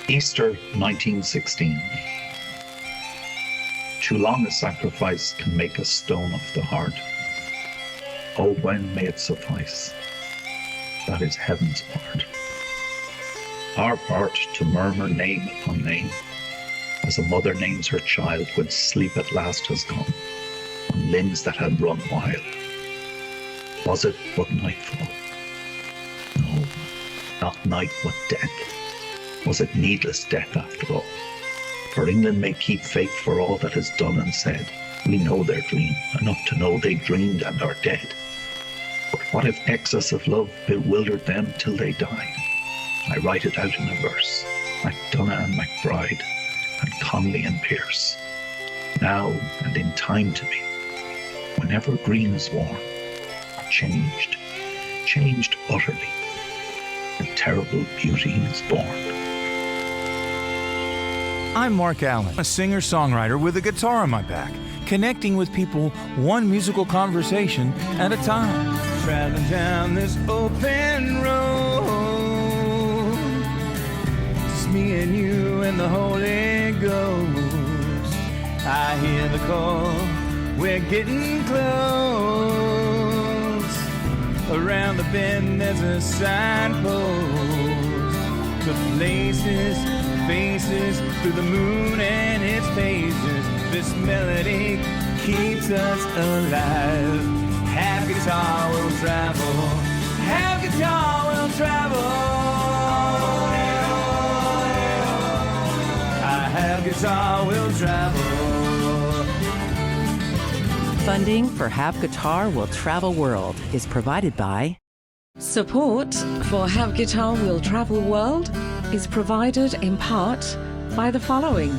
Easter 1916. Too long a sacrifice can make a stone of the heart. Oh, when may it suffice? That is heaven's part. Our part to murmur name upon name, as a mother names her child when sleep at last has come, on limbs that had run wild. Was it but nightfall? No, not night but death. Was it needless death after all? For England may keep faith for all that is done and said. We know their dream, enough to know they dreamed and are dead. But what if excess of love bewildered them till they died? I write it out in a verse. MacDonagh and MacBride, and Conley and Pearse. Now and in time to be, whenever green is worn, are changed utterly. A terrible beauty is born. I'm Mark Allen, a singer-songwriter with a guitar on my back, connecting with people one musical conversation at a time. Traveling down this open road, just me and you and the Holy Ghost. I hear the call, we're getting close. Around the bend there's a signpost to places, faces, through the moon and its phases. This melody keeps us alive. Half guitar will travel, half guitar will travel. I have guitar will travel. Funding for Have Guitar Will Travel World is provided by... Support for Have Guitar Will Travel World is provided in part by the following.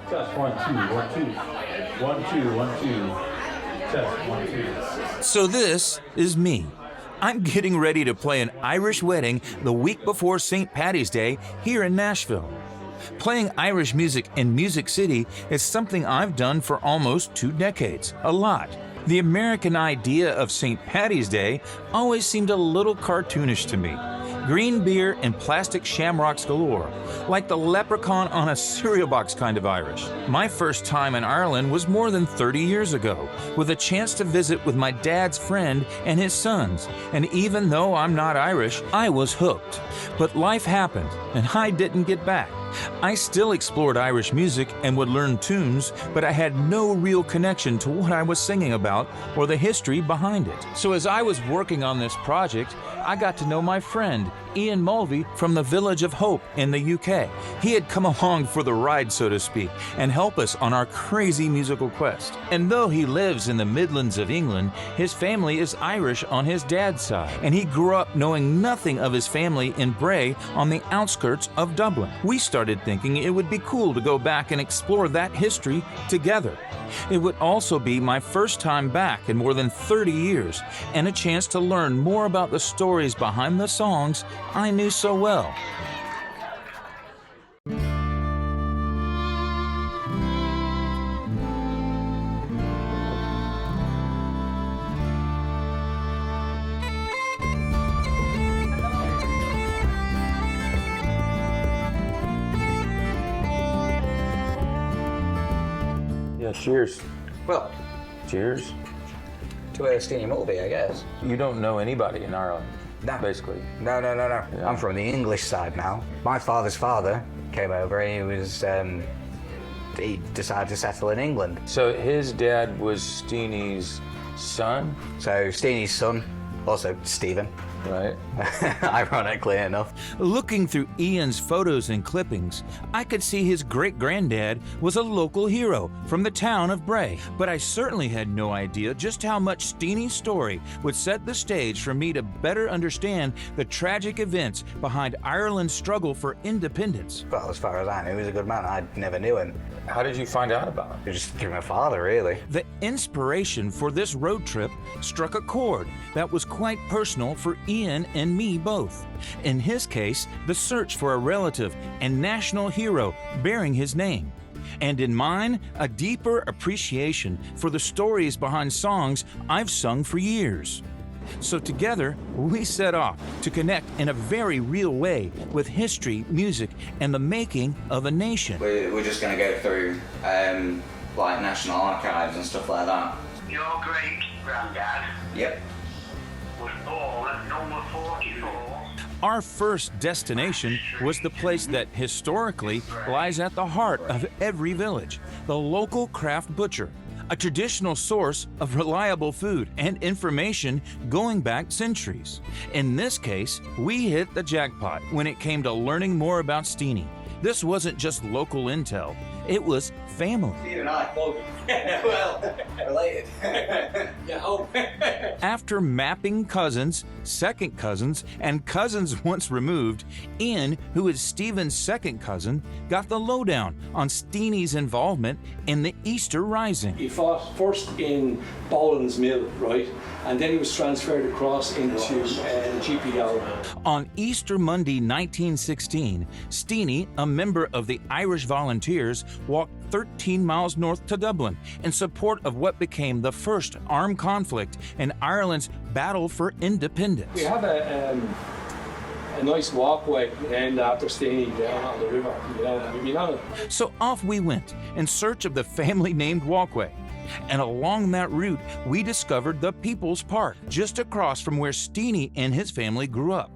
Test 1 2 1 2 1 2 1 2 test 1 2. So this is me. I'm getting ready to play an Irish wedding the week before St. Paddy's Day here in Nashville. Playing Irish music in Music City is something I've done for almost 2 decades, a lot. The American idea of St. Paddy's Day always seemed a little cartoonish to me. Green beer and plastic shamrocks galore, like the leprechaun on a cereal box kind of Irish. My first time in Ireland was more than 30 years ago, with a chance to visit with my dad's friend and his sons. And even though I'm not Irish, I was hooked. But life happened, and I didn't get back. I still explored Irish music and would learn tunes, but I had no real connection to what I was singing about or the history behind it. So as I was working on this project, I got to know my friend, Uilleann Mulvey, from the Village of Hope in the UK. He had come along for the ride, so to speak, and help us on our crazy musical quest. And though he lives in the Midlands of England, his family is Irish on his dad's side, and he grew up knowing nothing of his family in Bray on the outskirts of Dublin. We started thinking it would be cool to go back and explore that history together. It would also be my first time back in more than 30 years, and a chance to learn more about the stories behind the songs I knew so well. Yeah, cheers. Well, Cheers. to a Steenie Mulvey, I guess. You don't know anybody in Ireland, No. basically. No. Yeah. I'm from the English side now. My father's father came over and he decided to settle in England. So his dad was Steenie's son, So Steenie's son, also Stephen, right? ironically enough. Looking through Ian's photos and clippings, I could see his great-granddad was a local hero from the town of Bray. But I certainly had no idea just how much Steenie's story would set the stage for me to better understand the tragic events behind Ireland's struggle for independence. Well, as far as I knew, he was a good man. I never knew him. How did you find out about him? It was just through my father, really. The inspiration for this road trip struck a chord that was quite personal for Uilleann and me both. In his case, the search for a relative and national hero bearing his name. and in mine, a deeper appreciation for the stories behind songs I've sung for years. So together, we set off to connect in a very real way with history, music, and the making of a nation. We're just going to go through like national archives and stuff like that. Your great granddad Yep. was born at number 44. Our first destination was the place that historically lies at the heart of every village, the local craft butcher, a traditional source of reliable food and information going back centuries. In this case, we hit the jackpot when it came to learning more about Steenie. This wasn't just local intel, it was family. Steve and I, well, related. After mapping cousins, second cousins, and cousins once removed, Ian, who is Stephen's second cousin, got the lowdown on Steenie's involvement in the Easter Rising. He fought first in Boland's Mill, right? And then he was transferred across into GPO. On Easter Monday 1916, Steenie, a member of the Irish Volunteers, walked 13 miles north to Dublin in support of what became the first armed conflict in Ireland's battle for independence. We have a nice walkway named after Steenie down on the river. You know. So off we went in search of the family-named walkway. And along that route, we discovered the People's Park, just across from where Steenie and his family grew up.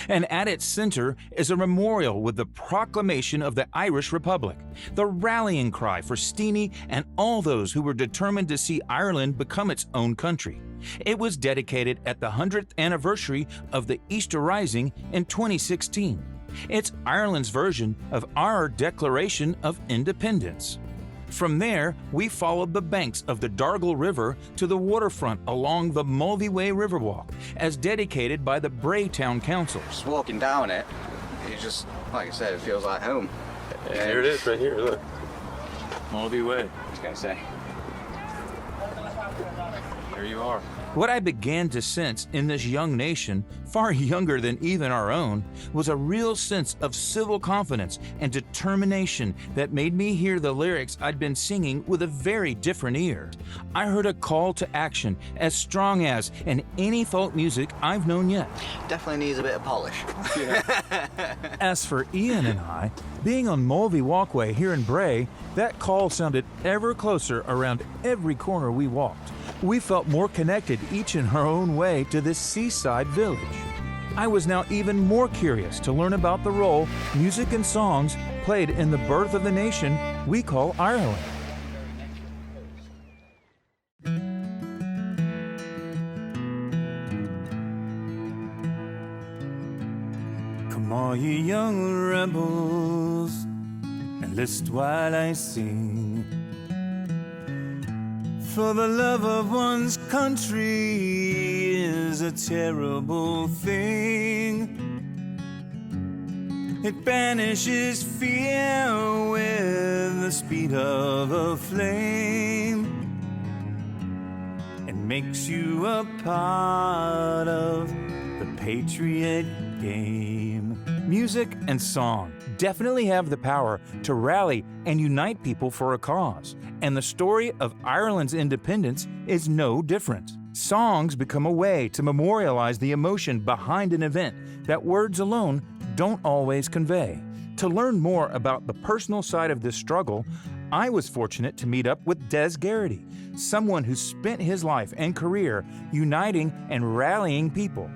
And at its center is a memorial with the proclamation of the Irish Republic, the rallying cry for Steenie and all those who were determined to see Ireland become its own country. It was dedicated at the 100th anniversary of the Easter Rising in 2016. It's Ireland's version of our Declaration of Independence. From there, we followed the banks of the Dargle River to the waterfront along the Mulvey Way Riverwalk, as dedicated by the Bray Town Council. Just walking down it, it just, like I said, it feels like home. Yeah, here it is, right here, look. Mulvey Way. I was going to say. There you are. What I began to sense in this young nation, far younger than even our own, was a real sense of civil confidence and determination that made me hear the lyrics I'd been singing with a very different ear. I heard a call to action as strong as in any folk music I've known yet. Definitely needs a bit of polish. As for Ian and I, being on Mulvey Walkway here in Bray, that call sounded ever closer around every corner we walked. We felt more connected each in our own way to this seaside village. I was now even more curious to learn about the role music and songs played in the birth of the nation we call Ireland. Come all ye young rebels, and list while I sing. For the love of one's country is a terrible thing. It banishes fear with the speed of a flame and makes you a part of the patriot game. Music and song definitely have the power to rally and unite people for a cause. And the story of Ireland's independence is no different. Songs become a way to memorialize the emotion behind an event that words alone don't always convey. To learn more about the personal side of this struggle, I was fortunate to meet up with Des Geraghty, someone who spent his life and career uniting and rallying people.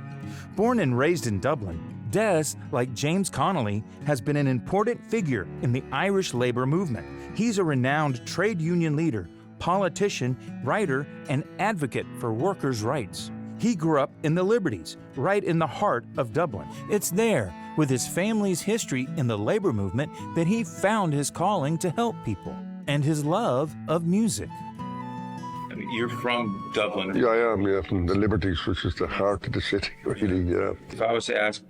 Born and raised in Dublin, Des, like James Connolly, has been an important figure in the Irish labor movement. He's a renowned trade union leader, politician, writer, and advocate for workers' rights. He grew up in the Liberties, right in the heart of Dublin. It's there, with his family's history in the labor movement, that he found his calling to help people and his love of music. You're from Dublin. Yeah, I am, yeah, from the Liberties, which is the heart of the city, really, yeah. If I was to ask,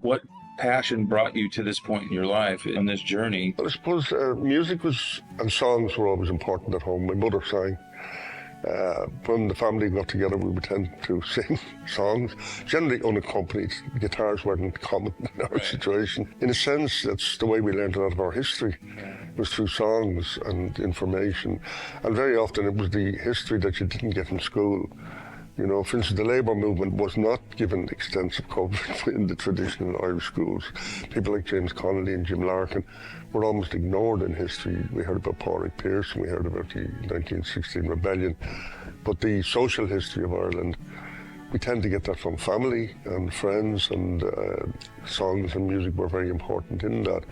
what passion brought you to this point in your life, on this journey? Well, I suppose music and songs were always important at home. My mother sang When the family got together, we would tend to sing songs, generally unaccompanied. Guitars weren't common in our situation. In a sense, that's the way we learned a lot of our history, was through songs and information. And very often it was the history that you didn't get in school. You know, for instance, the Labour movement was not given extensive coverage in the traditional Irish schools. People like James Connolly and Jim Larkin were almost ignored in history. We heard about Pádraig Pearson, we heard about the 1916 rebellion, but the social history of Ireland, we tend to get that from family and friends, and songs and music were very important in that.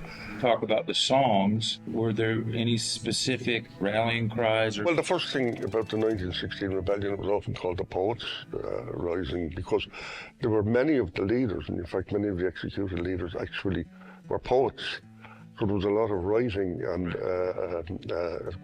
Talk about the songs. Were there any specific rallying cries? Well, the first thing about the 1916 rebellion, it was often called the Poets' Rising, because there were many of the leaders, and in fact many of the executed leaders actually were poets. So there was a lot of writing and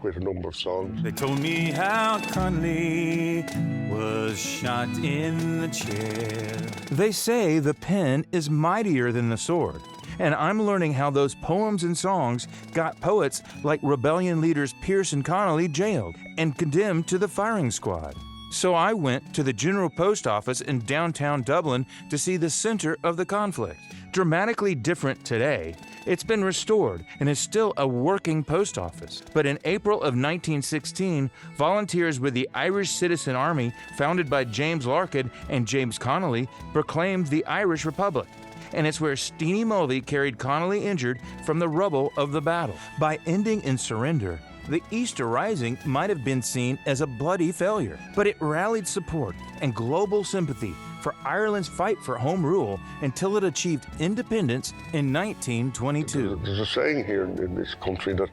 quite a number of songs. They told me how Connolly was shot in the chair. They say the pen is mightier than the sword. And I'm learning how those poems and songs got poets like rebellion leaders Pearse and Connolly jailed and condemned to the firing squad. So I went to the General Post Office in downtown Dublin to see the center of the conflict. Dramatically different today, it's been restored and is still a working post office. But in April of 1916, volunteers with the Irish Citizen Army, founded by James Larkin and James Connolly, proclaimed the Irish Republic. And it's where Steenie Mulvey carried Connolly injured from the rubble of the battle. By ending in surrender, the Easter Rising might have been seen as a bloody failure, but it rallied support and global sympathy for Ireland's fight for home rule until it achieved independence in 1922. There's a saying here in this country that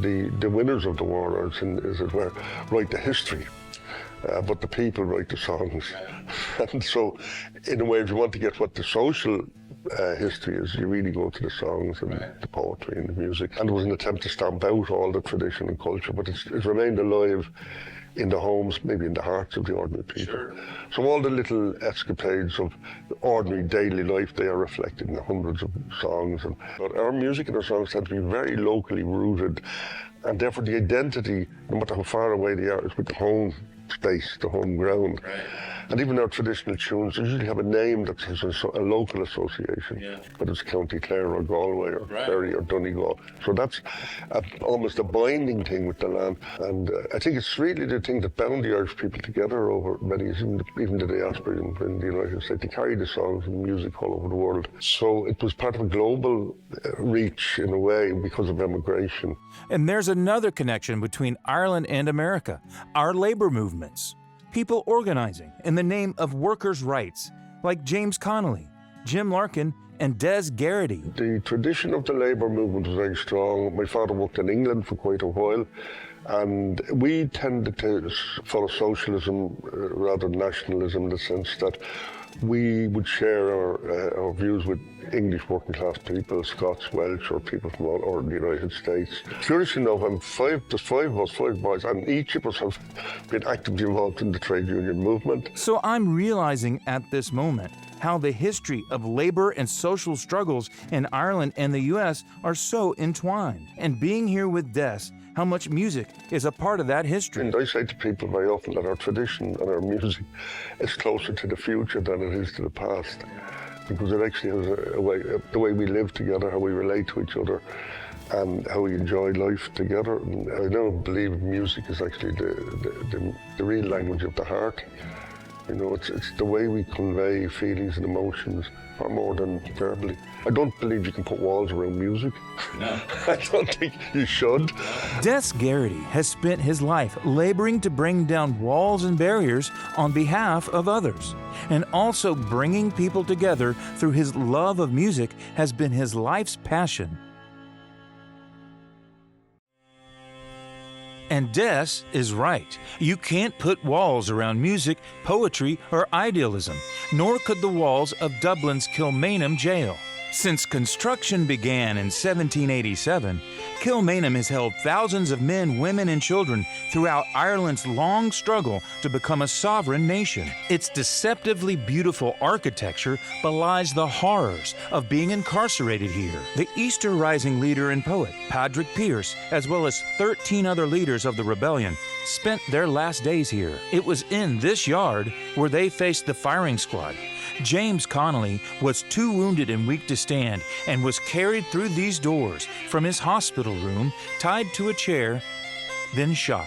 the winners of the war, as it were, write the history. But the people write the songs. And so, in a way, if you want to get what the social history is, you really go to the songs and the poetry and the music. And there was an attempt to stamp out all the tradition and culture, but it's remained alive in the homes, maybe in the hearts of the ordinary people. Sure. So all the little escapades of ordinary daily life, they are reflected in the hundreds of songs. But our music and our songs tend to be very locally rooted, and therefore the identity, no matter how far away they are, is with the home space, the home ground. Right. And even our traditional tunes usually have a name that has a local association, whether it's County Clare or Galway or Kerry or Donegal. So that's almost a binding thing with the land. And I think it's really the thing that bound the Irish people together over many years, even the diaspora in the United States. They carried the songs and music all over the world. So it was part of a global reach in a way because of emigration. And there's another connection between Ireland and America, our labor movements. People organizing in the name of workers' rights, like James Connolly, Jim Larkin, and Des Geraghty. The tradition of the labour movement was very strong. My father worked in England for quite a while, and we tended to follow socialism rather than nationalism, in the sense that we would share our views with English working class people, Scots, Welsh, or people from all over the United States. Curiously enough, there's five of us, five boys, and each of us have been actively involved in the trade union movement. So I'm realizing at this moment how the history of labor and social struggles in Ireland and the U.S. are so entwined. And being here with Des, how much music is a part of that history. And I say to people very often that our tradition and our music is closer to the future than it is to the past, because it actually has a way, the way we live together, how we relate to each other, and how we enjoy life together. And I don't believe music is actually the real language of the heart. You know, it's the way we convey feelings and emotions far more than verbally. I don't believe you can put walls around music. No. I don't think you should. Des Geraghty has spent his life laboring to bring down walls and barriers on behalf of others. And also bringing people together through his love of music has been his life's passion. And Des is right. You can't put walls around music, poetry, or idealism, nor could the walls of Dublin's Kilmainham jail. Since construction began in 1787, Kilmainham has held thousands of men, women, and children throughout Ireland's long struggle to become a sovereign nation. Its deceptively beautiful architecture belies the horrors of being incarcerated here. The Easter Rising leader and poet, Padraig Pearse, as well as 13 other leaders of the rebellion, spent their last days here. It was in this yard where they faced the firing squad. James Connolly was too wounded and weak to stand and was carried through these doors from his hospital room, tied to a chair, then shot.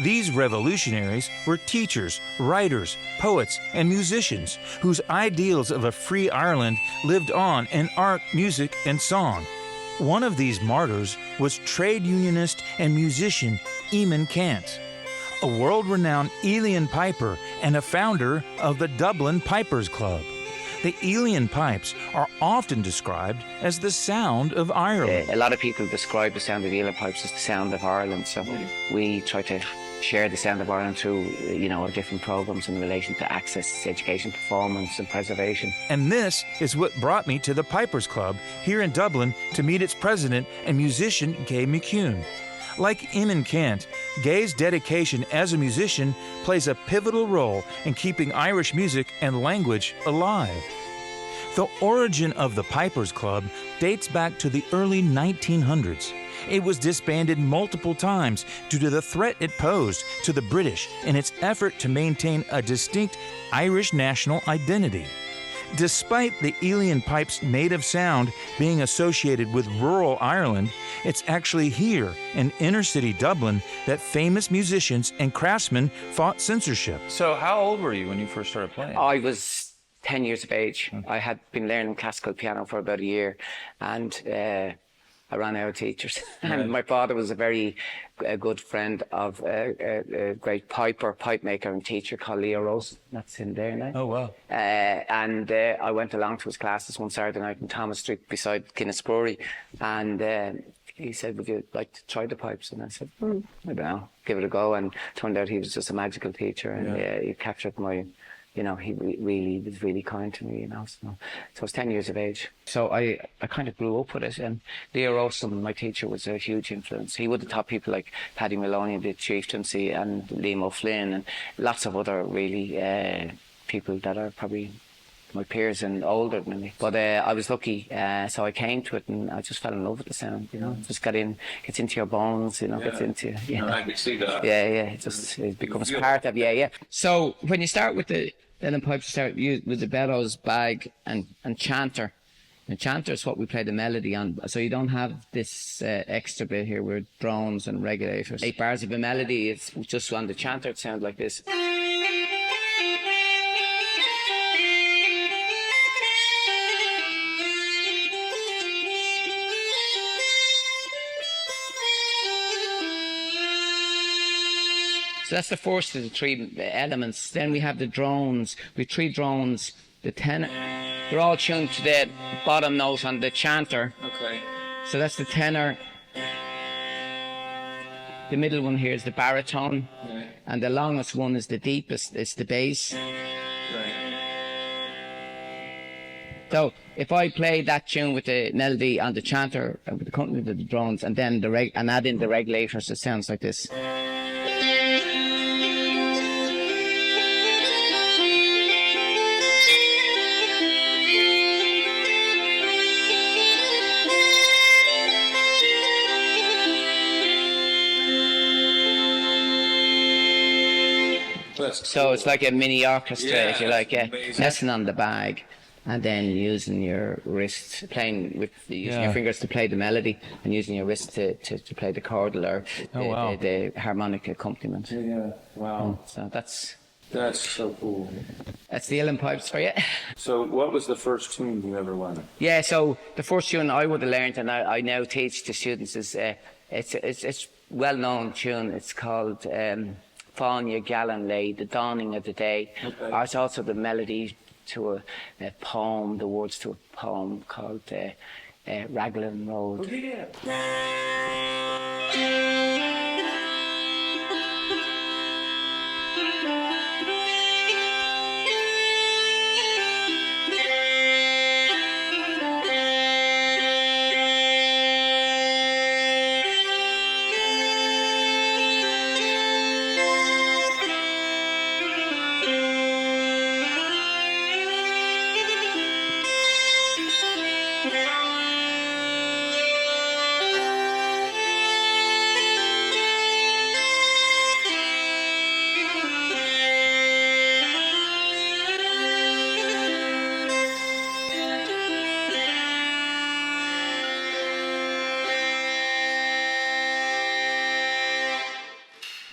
These revolutionaries were teachers, writers, poets, and musicians whose ideals of a free Ireland lived on in art, music, and song. One of these martyrs was trade unionist and musician Eamon Cant, a world-renowned Uilleann piper and a founder of the Dublin Pipers Club. The Uilleann pipes are often described as the sound of Ireland. A lot of people describe the sound of the Uilleann pipes as the sound of Ireland, so we try to share the sound of Ireland through, our different programs in relation to access, education, performance and preservation. And this is what brought me to the Pipers Club here in Dublin to meet its president and musician, Gay McKeon. Like Eamon Cant, Gay's dedication as a musician plays a pivotal role in keeping Irish music and language alive. The origin of the Pipers Club dates back to the early 1900s. It was disbanded multiple times due to the threat it posed to the British in its effort to maintain a distinct Irish national identity. Despite the Uilleann pipe's native sound being associated with rural Ireland, it's actually here in inner-city Dublin that famous musicians and craftsmen fought censorship. So how old were you when you first started playing? I was 10 years of age. I had been learning classical piano for about a year, and I ran out of teachers. And my father was a very good friend of a great pipe maker and teacher called Leo Rose. That's in there now. Oh, wow. And I went along to his classes one Saturday night in Thomas Street beside Guinness Brewery, and he said, "Would you like to try the pipes?" And I said, "I don't know, give it a go." And turned out he was just a magical teacher, and he captured my, he really was really kind to me, So I was 10 years of age. So I kind of grew up with it. And Leo Rowson, my teacher, was a huge influence. He would have taught people like Paddy Maloney, the chieftaincy, and Liam O'Flynn, and lots of other really people that are probably my peers and older than me. But I was lucky, so I came to it and I just fell in love with the sound, Just gets into your bones, gets into, I can see that. Yeah, it becomes part of, So when you start with the Uilleann pipes, start with the bellows, bag and chanter. And chanter is what we play the melody on, so you don't have this extra bit here with drones and regulators. 8 bars of a melody, it's just on the chanter, it sounds like this. So that's the first of the 3 elements. Then we have the drones. We have 3 drones. The tenor, they're all tuned to the bottom note on the chanter. Okay. So that's the tenor. The middle one here is the baritone. Right. And the longest one is the deepest, it's the bass. Right. So if I play that tune with the melody on the chanter, with the accompaniment of the drones, and then and add in the regulators, it sounds like this. So it's like a mini orchestra, if you like, messing on the bag, and then using your wrist, playing with using your fingers to play the melody, and using your wrist to play the chordal or the harmonic accompaniment. Yeah, wow. So that's so cool. That's the Uilleann pipes for you. So what was the first tune you ever learned? Yeah, so the first tune I would have learned, and I now teach the students, is it's well-known tune. It's called Fáinne Gallan Lay, the dawning of the day. Okay. It's also the melody to a poem, the words to a poem called Raglan Road.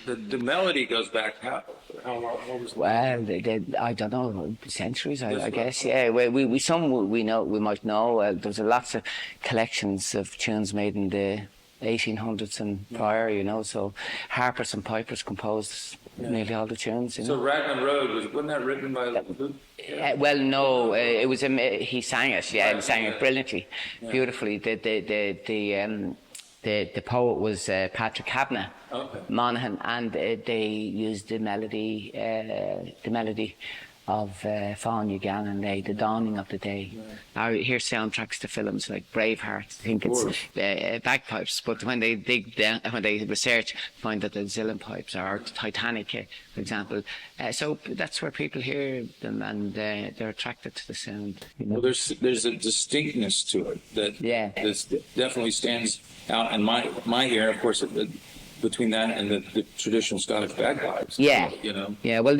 The melody goes back how what was Well, I don't know, centuries, I guess. Yeah, we some we know, we might know. There's lots of collections of tunes made in the 1800s and prior, you know. So harpers and pipers composed nearly all the tunes. You know? So Raglan Road wasn't that written by? Well, no, it was he sang it. Yeah, he sang it brilliantly, beautifully. The poet was Patrick Kavanagh, Monaghan, and they used the melody of Fáin Uilleann and the dawning of the day. I hear soundtracks to films like Braveheart. I think it's bagpipes, but when they dig down, when they research, find that the Uilleann pipes are Titanic, for example. So that's where people hear them, and they're attracted to the sound. You know? Well, there's a distinctness to it that definitely stands out in my ear. Of course, between that and the traditional Scottish bagpipes. Yeah, you know. Yeah, well,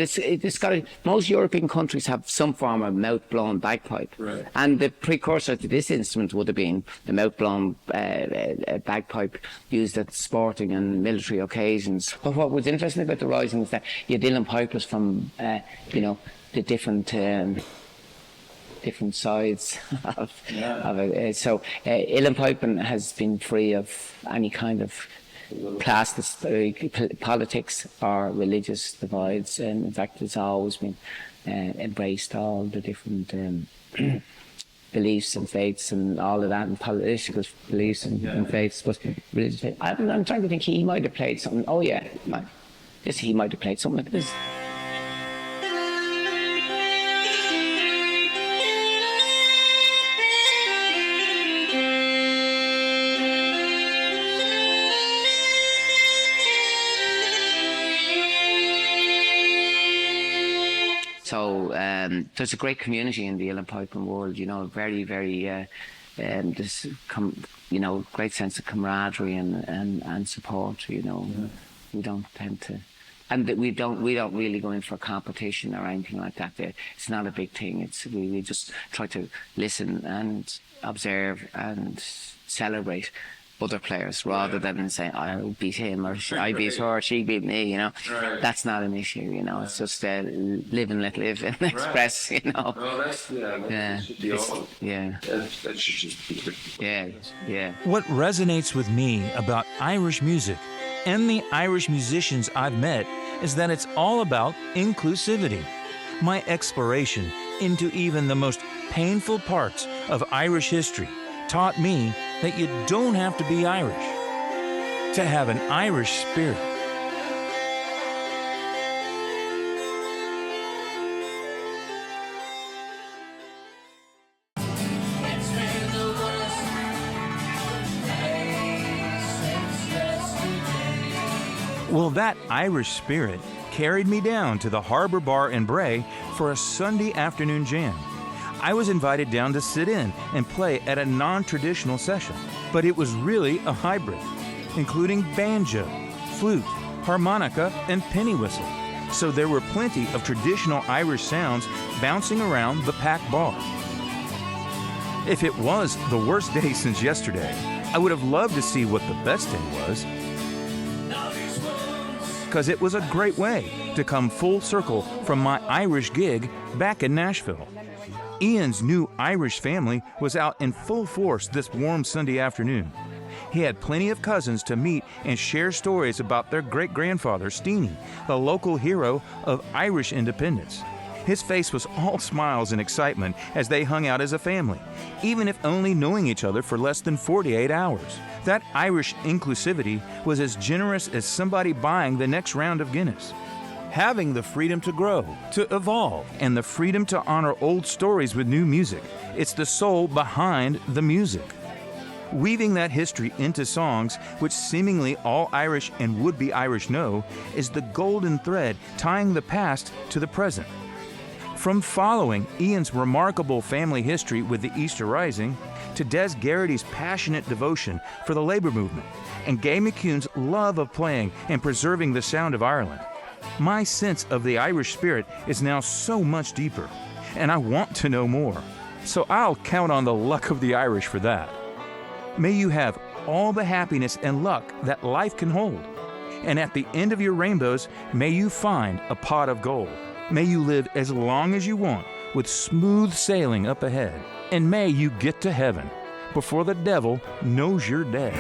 most European countries have some form of mouth-blown bagpipe, right. And the precursor to this instrument would have been the mouth-blown bagpipe used at sporting and military occasions. But what was interesting about the Rising is that you had Uilleann pipers from, the different sides of it. So Uilleann piping has been free of any kind of class, politics or religious divides, and in fact it's always been embraced all the different beliefs and faiths and all of that, and political beliefs and faiths. But religious, I'm trying to think, he might have played something. Oh yeah, he might have played something like this. So there's a great community in the Uilleann piping world, you know, very, very, great sense of camaraderie and support, you know. Yeah. We don't tend to, and we don't really go in for competition or anything like that. It's not a big thing. We just try to listen and observe and celebrate other players rather than saying I beat him or I beat her or she beat me, you know. Right. That's not an issue, you know. It's just live and let live and express, you know. Well, that should be all. Yeah. That should just be. Yeah. What resonates with me about Irish music and the Irish musicians I've met is that it's all about inclusivity. My exploration into even the most painful parts of Irish history taught me that you don't have to be Irish to have an Irish spirit. Well, that Irish spirit carried me down to the Harbour Bar in Bray for a Sunday afternoon jam. I was invited down to sit in and play at a non-traditional session, but it was really a hybrid, including banjo, flute, harmonica, and penny whistle. So there were plenty of traditional Irish sounds bouncing around the packed bar. If it was the worst day since yesterday, I would have loved to see what the best day was, because it was a great way to come full circle from my Irish gig back in Nashville. Ian's new Irish family was out in full force this warm Sunday afternoon. He had plenty of cousins to meet and share stories about their great-grandfather, Steenie, the local hero of Irish independence. His face was all smiles and excitement as they hung out as a family, even if only knowing each other for less than 48 hours. That Irish inclusivity was as generous as somebody buying the next round of Guinness. Having the freedom to grow, to evolve, and the freedom to honor old stories with new music. It's the soul behind the music. Weaving that history into songs, which seemingly all Irish and would-be Irish know, is the golden thread tying the past to the present. From following Ian's remarkable family history with the Easter Rising, to Des Geraghty's passionate devotion for the labor movement, and Gay McKeon's love of playing and preserving the sound of Ireland, my sense of the Irish spirit is now so much deeper, and I want to know more. So I'll count on the luck of the Irish for that. May you have all the happiness and luck that life can hold. And at the end of your rainbows, may you find a pot of gold. May you live as long as you want with smooth sailing up ahead. And may you get to heaven before the devil knows you're dead.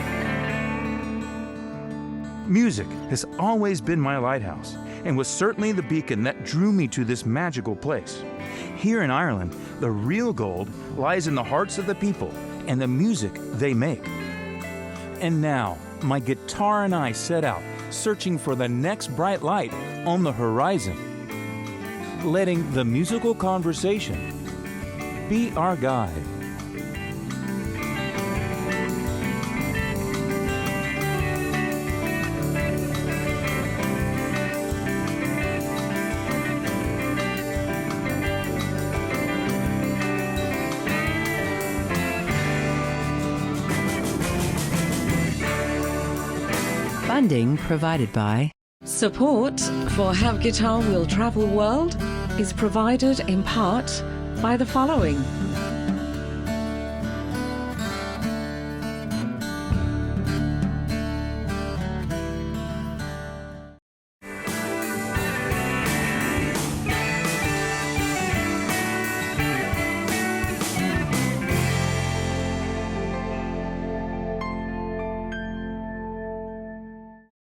Music has always been my lighthouse and was certainly the beacon that drew me to this magical place. Here in Ireland, the real gold lies in the hearts of the people and the music they make. And now, my guitar and I set out, searching for the next bright light on the horizon, letting the musical conversation be our guide. Funding provided by Support for Have Guitar Will Travel World is provided in part by the following.